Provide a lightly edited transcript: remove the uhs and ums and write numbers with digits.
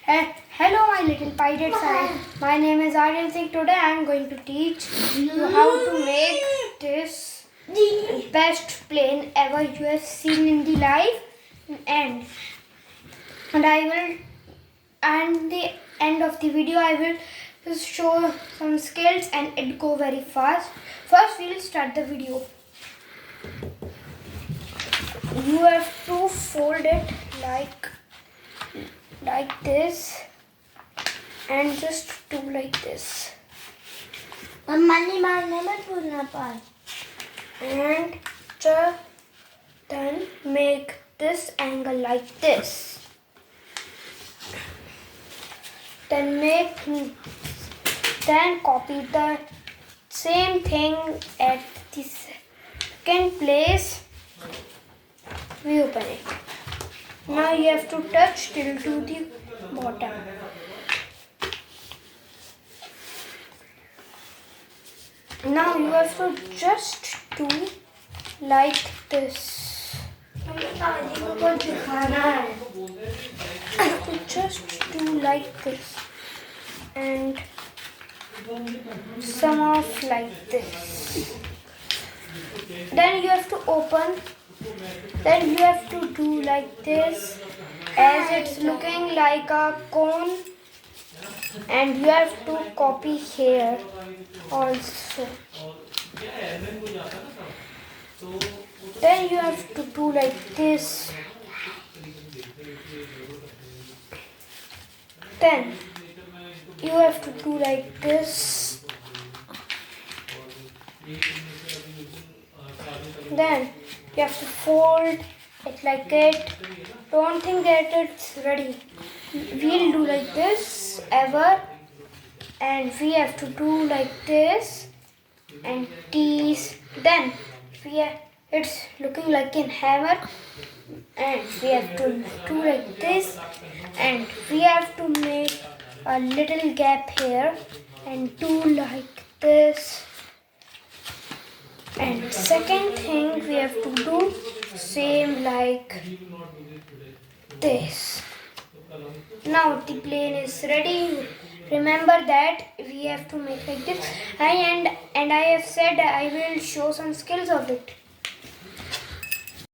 Hello, my little pirates. My name is Aryan. Today I am going to teach you how to make this best plane ever you have seen in the life, and I will, and the end of the video I will just show some skills and it go very fast. First, we will start the video. You have to fold it like this and just do like this. Mummy मारने में भूलना पाए. And then make this angle like this. Then copy the same thing at the second place. We open it. Now you have to touch till to the bottom. Now you have to just do like this. Just do like this and some off like this. Then you have to open. Then you have to do like this as it's looking like a cone, and you have to copy here also. Then you have to do like this. Then you have to do like this. Then you have to fold it like it. Don't think that it's ready. We'll do like this ever, and we have to do like this and tease. Then it's looking like a hammer, and we have to do like this, and we have to make a little gap here and do like this. And second thing we have to do same like this. Now the plane is ready. Remember that we have to make like this, and I have said I will show some skills of it.